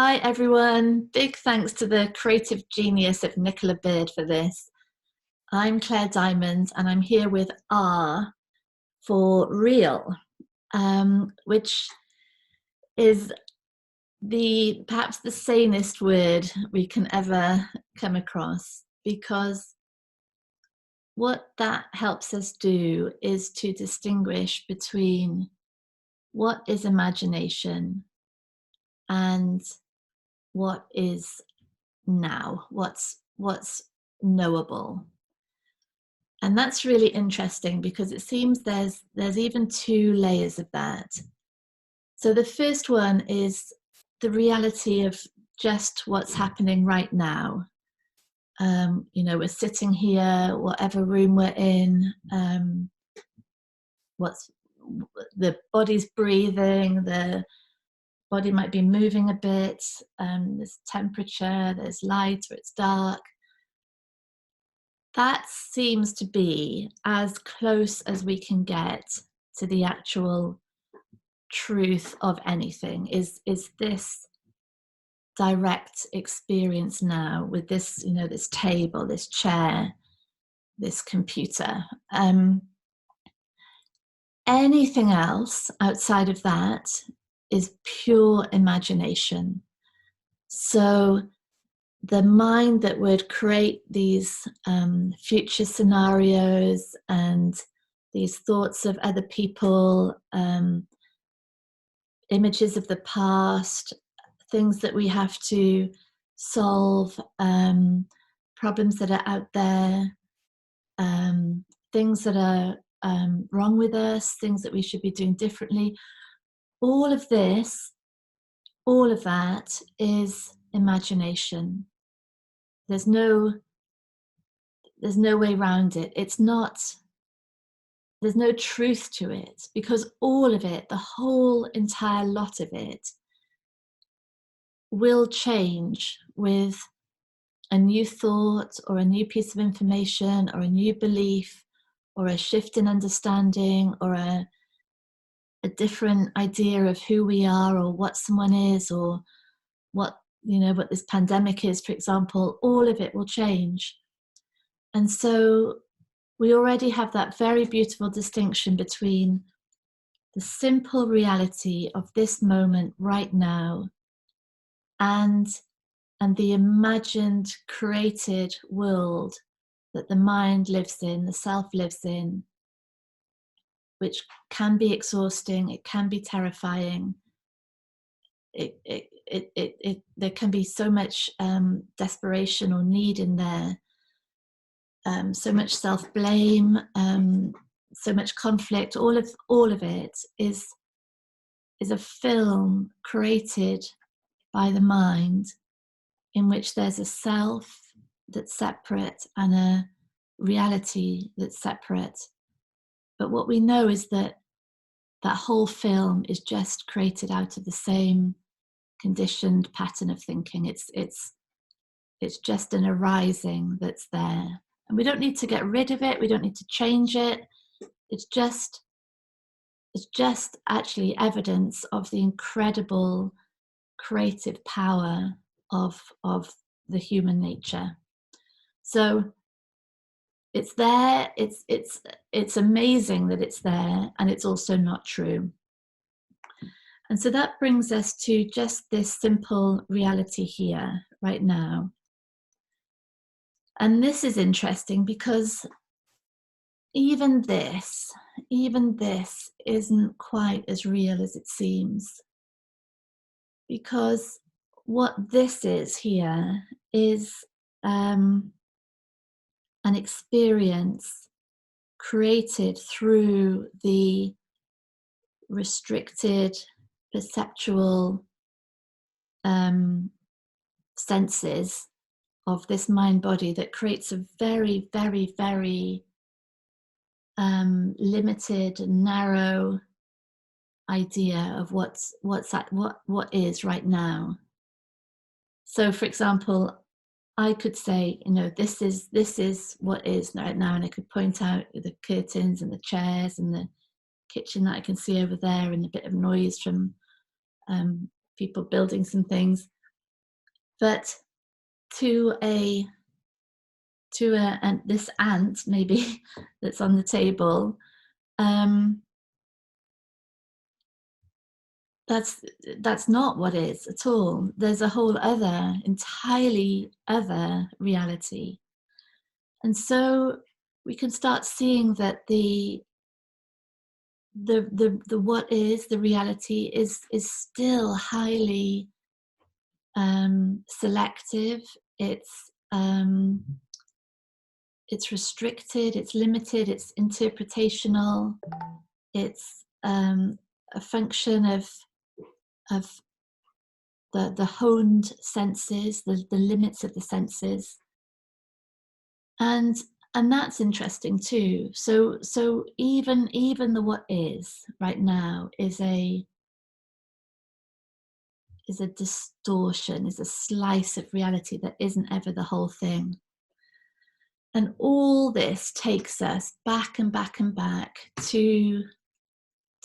Hi everyone, big thanks to the creative genius of Nicola Beard for this. I'm Claire Diamond and I'm here with R for real, which is perhaps the sanest word we can ever come across, because what that helps us do is to distinguish between what is imagination and what is now, what's knowable. And that's really interesting because it seems there's even two layers of that. So the first one is the reality of just what's happening right now. We're sitting here, whatever room we're in, the body's breathing, the body might be moving a bit, there's temperature, there's light or it's dark. That seems to be as close as we can get to the actual truth of anything, is this direct experience now with this, this table, this chair, this computer. Anything else outside of that is pure imagination. So the mind that would create these future scenarios and these thoughts of other people, images of the past, things that we have to solve, problems that are out there, things that are wrong with us, things that we should be doing differently. All of this, all of that is imagination. There's no way around it. There's no truth to it, because all of it, the whole entire lot of it, will change with a new thought or a new piece of information or a new belief or a shift in understanding or a different idea of who we are or what someone is or what this pandemic is, for example. All of it will change. And so we already have that very beautiful distinction between the simple reality of this moment right now and the imagined, created world that the mind lives in, the self lives in, which can be exhausting, it can be terrifying. There can be so much desperation or need in there, so much self-blame, so much conflict. All of it is a film created by the mind, in which there's a self that's separate and a reality that's separate. But what we know is that whole film is just created out of the same conditioned pattern of thinking. It's just an arising that's there. And we don't need to get rid of it. We don't need to change it. It's just actually evidence of the incredible creative power of the human nature. So it's there. It's amazing that it's there, and it's also not true. And so that brings us to just this simple reality here, right now. And this is interesting because even this isn't quite as real as it seems. Because what this is here is an experience created through the restricted perceptual senses of this mind body that creates a very, very, very limited, narrow idea of what is right now. So, for example, I could say, this is what is right now, and I could point out the curtains and the chairs and the kitchen that I can see over there, and a bit of noise from people building some things. But to this ant maybe that's on the table, that's not what is at all. There's a whole other, entirely other reality. And so we can start seeing that the what is, the reality is still highly selective. It's restricted, it's limited, it's interpretational, it's a function of the honed senses, the limits of the senses, and that's interesting too. So even the what is right now is a distortion, is a slice of reality that isn't ever the whole thing. And all this takes us back and back and back to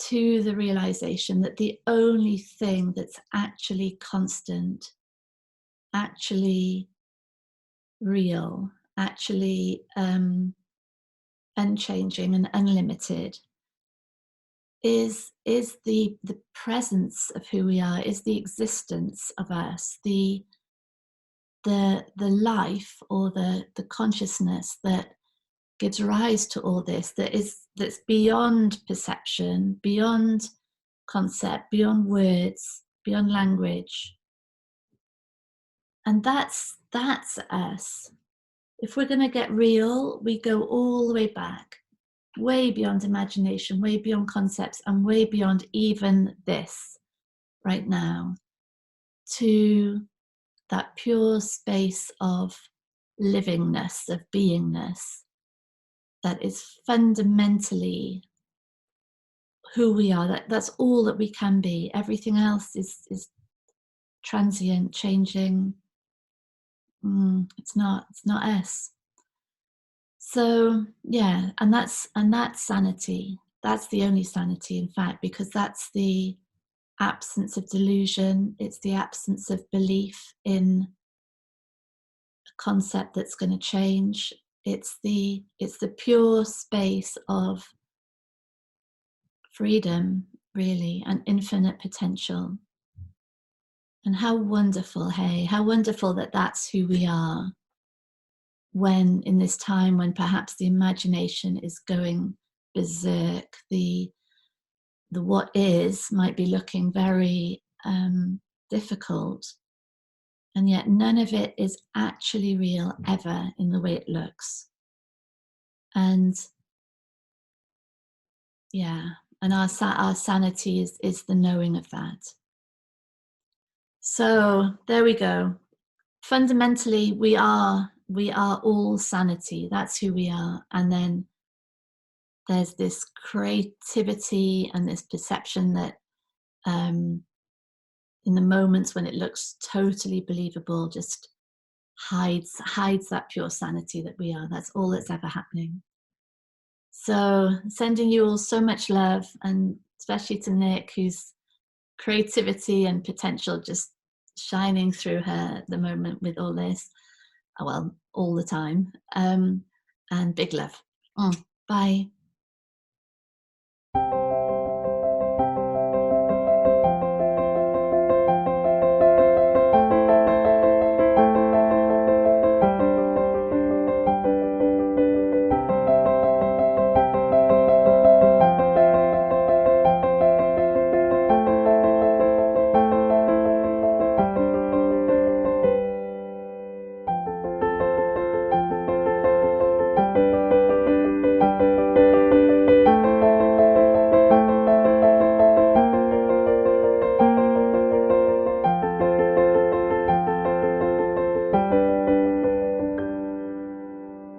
the realization that the only thing that's actually constant, actually real, actually unchanging and unlimited is the presence of who we are, is the existence of us, the life or the consciousness that gives rise to all this, that's beyond perception, beyond concept, beyond words, beyond language. And that's us. If we're going to get real, we go all the way back, way beyond imagination, way beyond concepts, and way beyond even this right now, to that pure space of livingness, of beingness, that is fundamentally who we are. That's all that we can be. Everything else is transient, changing. It's not us. So yeah, and that's sanity. That's the only sanity, in fact, because that's the absence of delusion. It's the absence of belief in a concept that's going to change. It's the pure space of freedom, really, and infinite potential. And how wonderful, hey, how wonderful that that's who we are, when in this time when perhaps the imagination is going berserk, the what is might be looking very difficult, and yet none of it is actually real ever in the way it looks. And yeah, and our sanity is the knowing of that. So there we go. Fundamentally, we are all sanity. That's who we are. And then there's this creativity and this perception that in the moments when it looks totally believable, just hides that pure sanity that we are. That's all that's ever happening. So sending you all so much love, and especially to Nick, whose creativity and potential just shining through her at the moment with all this. Well, all the time. And big love. Bye.